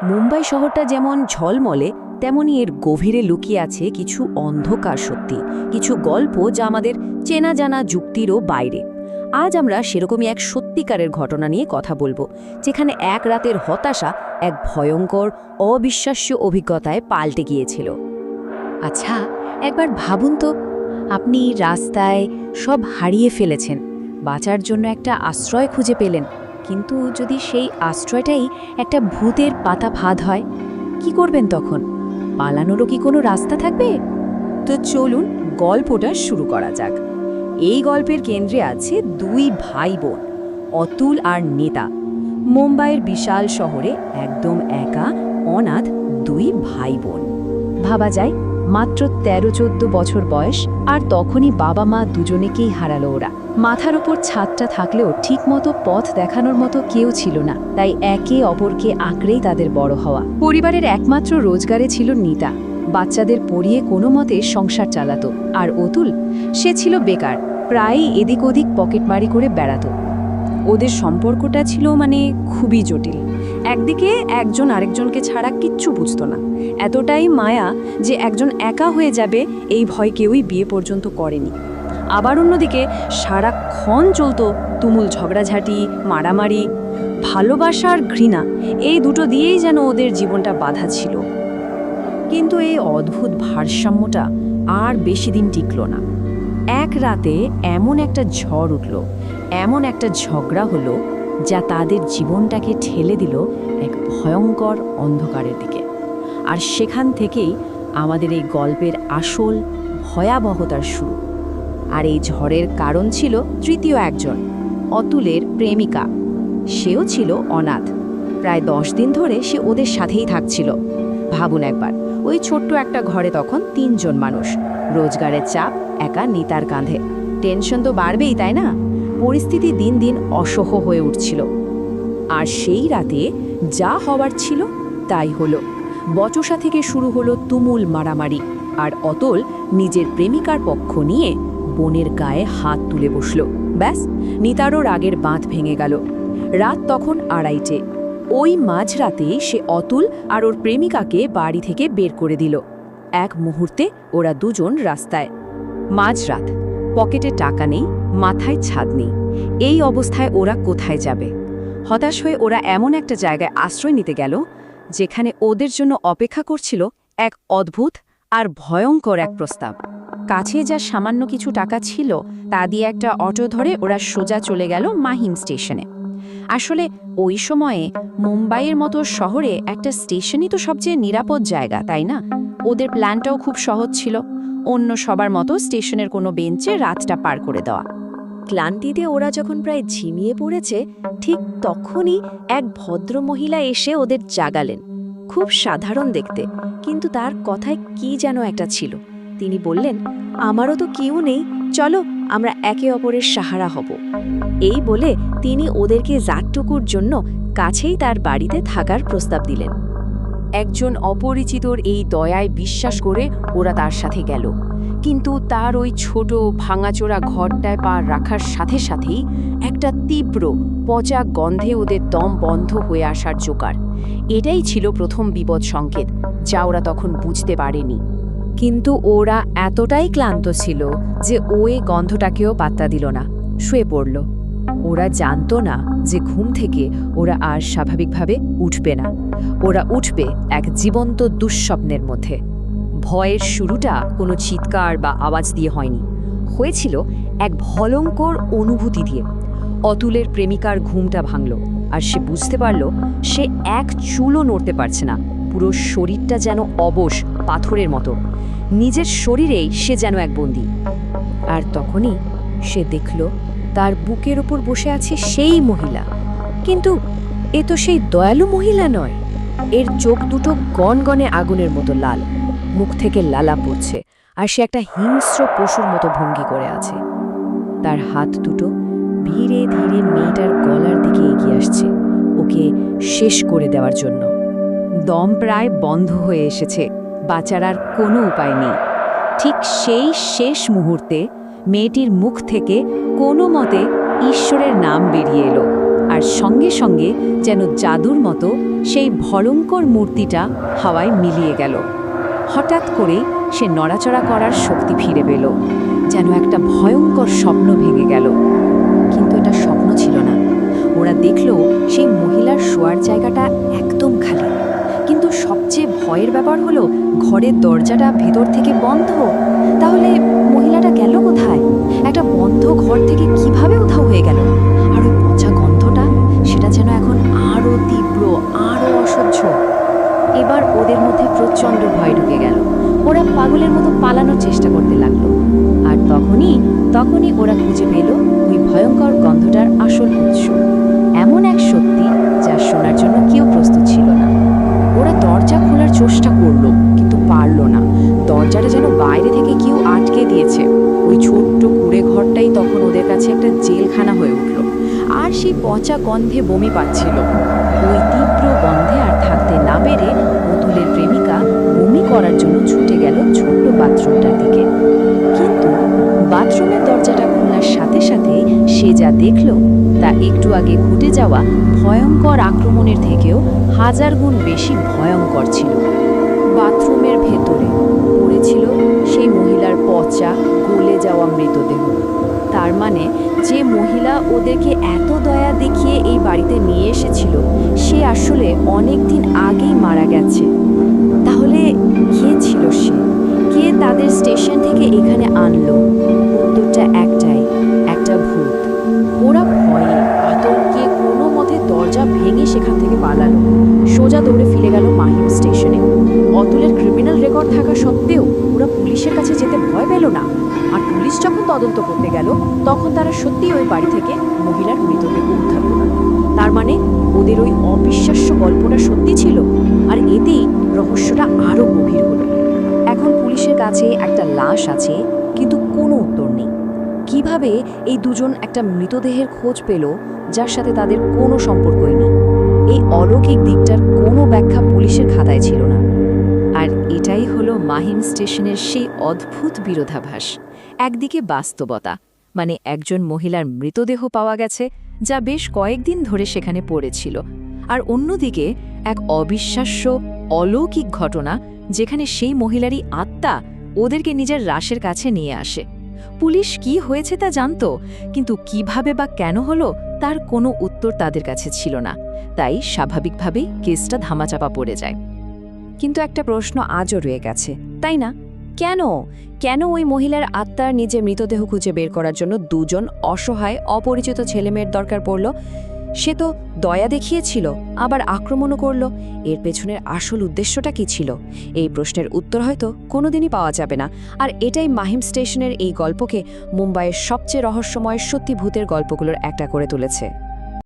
মুম্বাই শহরটা যেমন ঝলমলে, তেমনি এর গভীরে লুকিয়ে আছে কিছু অন্ধকার সত্যি, কিছু গল্প যা আমাদের চেনা জানা যুক্তিরও বাইরে। আজ আমরা সেরকমই এক সত্যিকারের ঘটনা নিয়ে কথা বলবো, যেখানে এক রাতের হতাশা এক ভয়ঙ্কর, অবিশ্বাস্য অভিজ্ঞতায় পাল্টে গিয়েছিল। আচ্ছা, একবার ভাবুন তো, আপনি রাস্তায় সব হারিয়ে ফেলেছেন, বাঁচার জন্য একটা আশ্রয় খুঁজে পেলেন, কিন্তু যদি সেই আশ্রয়টাই একটা ভূতের পাতা ফাঁদ হয়, কি করবেন তখন? পালানোরও কি কোনো রাস্তা থাকবে? তো চলুন গল্পটা শুরু করা যাক। এই গল্পের কেন্দ্রে আছে দুই ভাই বোন, অতুল আর নেতা। মুম্বাইয়ের বিশাল শহরে একদম একা, অনাথ দুই ভাই বোন। ভাবা যায়, মাত্র ১৩-১৪ বছর বয়স, আর তখনই বাবা মা দুজনেকেই হারালো ওরা। মাথার ওপর ছাদটা থাকলেও ঠিকমতো পথ দেখানোর মতো কেউ ছিল না, তাই একে অপরকে আঁকড়েই তাদের বড় হওয়া। পরিবারের একমাত্র রোজগারে ছিল নিতা, বাচ্চাদের পড়িয়ে কোনো মতে সংসার চালাতো। আর অতুল, সে ছিল বেকার, প্রায়ই এদিক ওদিক পকেটমারি করে বেড়াতো। ওদের সম্পর্কটা ছিল খুবই জটিল। একদিকে একজন আরেকজনকে ছাড়া কিচ্ছু বুঝতো না, এতটাই মায়া যে একজন একা হয়ে যাবে এই ভয় কেউই বিয়ে পর্যন্ত করেনি। আবার অন্যদিকে সারাক্ষণ চলতো তুমুল ঝগড়াঝাঁটি, মারামারি। ভালোবাসা আর ঘৃণা, এই দুটো দিয়েই যেন ওদের জীবনটা বাঁধা ছিল। কিন্তু এই অদ্ভুত ভারসাম্যটা আর বেশি দিন টিকল না। এক রাতে এমন একটা ঝড় উঠল, এমন একটা ঝগড়া হলো, যা তাদের জীবনটাকে ঠেলে দিল এক ভয়ঙ্কর অন্ধকারের দিকে। আর সেখান থেকেই আমাদের এই গল্পের আসল ভয়াবহতার শুরু। আর এই ঝড়ের কারণ ছিল তৃতীয় একজন, অতুলের প্রেমিকা। সেও ছিল অনাথ। প্রায় ১০ দিন ধরে সে ওদের সাথেই থাকছিল। ভাবুন একবার, ওই ছোট্ট একটা ঘরে তখন ৩ জন মানুষ, রোজগারের চাপ একা নিতার কাঁধে। টেনশন তো বাড়বেই, তাই না? পরিস্থিতি দিন দিন অসহ্য হয়ে উঠছিল। আর সেই রাতে যা হওয়ার ছিল তাই হলো। বচসা থেকে শুরু হলো তুমুল মারামারি, আর অতুল নিজের প্রেমিকার পক্ষ নিয়ে বোনের গায়ে হাত তুলে বসল। ব্যাস, নিতারও রাগের বাঁধ ভেঙে গেল। রাত তখন ২:৩০। ওই মাঝরাতে সে অতুল আর ওর প্রেমিকাকে বাড়ি থেকে বের করে দিল। এক মুহূর্তে ওরা দুজন রাস্তায়। মাঝরাত, পকেটে টাকা নেই, মাথায় ছাদ নেই। এই অবস্থায় ওরা কোথায় যাবে? হতাশ হয়ে ওরা এমন একটা জায়গায় আশ্রয় নিতে গেল, যেখানে ওদের জন্য অপেক্ষা করছিল এক অদ্ভুত আর ভয়ঙ্কর এক প্রস্তাব। কাছে যা সামান্য কিছু টাকা ছিল, তা দিয়ে একটা অটো ধরে ওরা সোজা চলে গেল মাহিম স্টেশনে। আসলে ওই সময়ে মুম্বাইয়ের মতো শহরে একটা স্টেশনই তো সবচেয়ে নিরাপদ জায়গা, তাই না? ওদের প্ল্যানটাও খুব সহজ ছিল, অন্য সবার মতো স্টেশনের কোনো বেঞ্চে রাতটা পার করে দেওয়া। ক্লান্তিতে ওরা যখন প্রায় ঝিমিয়ে পড়েছে, ঠিক তখনই এক ভদ্র মহিলা এসে ওদের জাগালেন। খুব সাধারণ দেখতে, কিন্তু তার কথায় কি যেন একটা ছিল। তিনি বললেন, আমারও তো কেউ নেই, চলো আমরা একে অপরের সাহারা হব। এই বলে তিনি ওদেরকে রাতটুকুর জন্য কাছেই তার বাড়িতে থাকার প্রস্তাব দিলেন। একজন অপরিচিতর এই দয়ায় বিশ্বাস করে ওরা তার সাথে গেল। কিন্তু তার ওই ছোট ভাঙাচোরা ঘরটায় পা রাখার সাথে সাথেই একটা তীব্র পচা গন্ধে ওদের দম বন্ধ হয়ে আসার জোগাড়। এটাই ছিল প্রথম বিপদ সংকেত, যা ওরা তখন বুঝতে পারেনি। কিন্তু ওরা এতটাই ক্লান্ত ছিল যে ওই গন্ধটাকেও পাত্তা দিল না, শুয়ে পড়ল। ওরা জানতো না যে ঘুম থেকে ওরা আর স্বাভাবিকভাবে উঠবে না, ওরা উঠবে এক জীবন্ত দুঃস্বপ্নের মধ্যে। ভয়ের শুরুটা কোনো চিৎকার বা আওয়াজ দিয়ে হয়নি, হয়েছিল এক ভয়ঙ্কর অনুভূতি দিয়ে। অতুলের প্রেমিকার ঘুমটা ভাঙল, আর সে বুঝতে পারল সে এক চুলও নড়তে পারছে না। পুরো শরীরটা যেন অবশ, পাথরের মতো। নিজের শরীরেই সে যেন এক বন্দী। আর তখনই সে দেখল তার বুকের ওপর বসে আছে সেই মহিলা। কিন্তু এ তো সেই দয়ালু মহিলা নয়। এর চোখ দুটো গনগনে আগুনের মতো লাল, মুখ থেকে লালা পড়ছে, আর সে একটা হিংস্র পশুর মতো ভঙ্গি করে আছে। তার হাত দুটো ধীরে ধীরে মেয়েটার গলার দিকে এগিয়ে আসছে, ওকে শেষ করে দেওয়ার জন্য। দম প্রায় বন্ধ হয়ে এসেছে, বাঁচার আর কোনো উপায় নেই। ঠিক সেই শেষ মুহূর্তে মেয়েটির মুখ থেকে কোনো মতে ঈশ্বরের নাম বেরিয়ে এলো, আর সঙ্গে সঙ্গে যেন জাদুর মতো সেই ভয়ঙ্কর মূর্তিটা হাওয়ায় মিলিয়ে গেল। হঠাৎ করেই সে নড়াচড়া করার শক্তি ফিরে পেল, যেন একটা ভয়ঙ্কর স্বপ্ন ভেঙে গেল। কিন্তু এটা স্বপ্ন ছিল না। ওরা দেখল সেই মহিলার শোয়ার জায়গাটা একদম খালি, কিন্তু সবচেয়ে ভয়ের ব্যাপার হলো ঘরের দরজাটা ভেতর থেকে বন্ধ। তাহলে মহিলাটা গেল কোথায়? একটা বন্ধ ঘর থেকে কিভাবে উধাও হয়ে গেল? আর ওই পচা গন্ধটা, সেটা যেন এখন আরো তীব্র, আরো অসহ্য। এবার ওদের মধ্যে প্রচণ্ড ভয় ঢুকে গেল। ওরা পাগলের মতো পালানোর চেষ্টা করতে লাগলো। আর তখনই ওরা খুঁজে পেল ওই ভয়ঙ্কর গন্ধটার আসল উৎস, এমন এক সত্যি যা শোনার জন্য কেউ প্রস্তুত ছিল না। ওরা দরজা খোলার চেষ্টা করলো, কিন্তু পারল না। দরজাটা যেন বাইরে থেকে কেউ আটকে দিয়েছে। ওই ছোট্ট কুঁড়ে ঘরটাই তখন ওদের কাছে একটা জেলখানা হয়ে উঠল। আর সেই পচা গন্ধে বমি পাচ্ছিল। ওই তীব্র গন্ধে আর থাকতে না পেরে অতুলের প্রেমিকা বমি করার জন্য ছুটে গেল ছোট্ট বাথরুমটার দিকে। কিন্তু বাথরুমের দরজাটা খোলার সাথে সাথে সে যা দেখল তা একটু আগে ঘটে যাওয়া ভয়ঙ্কর আক্রমণের থেকেও 1000 গুণ বেশি ভয়ঙ্কর ছিল। বাথরুমের ভেতরে পড়েছিল সেই মহিলার পচা গলে যাওয়া মৃতদেহ। তার মানে যে মহিলা ওদেরকে এত দয়া দেখিয়ে এই বাড়িতে নিয়ে এসেছিল, সে আসলে অনেক দিন আগেই মারা গেছে। তাহলে কে ছিল সে? কে তাদের স্টেশন থেকে এখানে আনলো? উত্তরটা একটাই, একটা ভূত। ওরা ভয়ে আতঙ্কে কোনো মতে দরজা ভেঙে সেখান থেকে পালালো। সোজা দৌড়ে ফিরে গেল মাহিম স্টেশনে। অতুলের ক্রিমিনাল রেকর্ড থাকা সত্ত্বেও ওরা পুলিশের কাছে যেতে ভয় পেল না। আর পুলিশ যখন তদন্ত করতে গেল, তখন তারা সত্যিই ওই বাড়ি থেকে মহিলার মৃতদেহ উদ্ধার করল। তার মানে ওদের ওই অবিশ্বাস্য গল্পটা সত্যি ছিল। আর এতেই রহস্যটা আরও গভীর হলো। এখন পুলিশের কাছে একটা লাশ আছে, কিন্তু কোনো উত্তর নেই। কিভাবে এই দুজন একটা মৃতদেহের খোঁজ পেল যার সাথে তাদের কোনো সম্পর্কই নেই? এই অলৌকিক দিকটার কোনো ব্যাখ্যা পুলিশের খাতায় ছিল না। আর এটাই হলো মাহিম স্টেশনের সেই অদ্ভুত বিরোধাভাস। একদিকে বাস্তবতা, মানে একজন মহিলার মৃতদেহ পাওয়া গেছে যা বেশ কয়েকদিন ধরে সেখানে পড়েছিল। আর অন্যদিকে এক অবিশ্বাস্য অলৌকিক ঘটনা, যেখানে সেই মহিলারই আত্মা ওদেরকে নিজের লাশের কাছে নিয়ে আসে। পুলিশ কি হয়েছে তা জানত, কিন্তু কিভাবে বা কেন হলো তার কোনো উত্তর তাদের কাছে ছিল না। তাই স্বাভাবিকভাবেই কেসটা ধামাচাপা পড়ে যায়। কিন্তু একটা প্রশ্ন আজও রয়ে গেছে, তাই না? কেন ওই মহিলার আত্মার নিজের মৃতদেহ খুঁজে বের করার জন্য দুজন অসহায় অপরিচিত ছেলেমেয়ের দরকার পড়ল? সে তো দয়া দেখিয়েছিল, আবার আক্রমণও করল। এর পেছনের আসল উদ্দেশ্যটা কি ছিল? এই প্রশ্নের উত্তর হয়তো কোনোদিনই পাওয়া যাবে না। আর এটাই মাহিম স্টেশনের এই গল্পকে মুম্বাইয়ের সবচেয়ে রহস্যময় সত্যি ভূতের গল্পগুলোর একটা করে তুলেছে।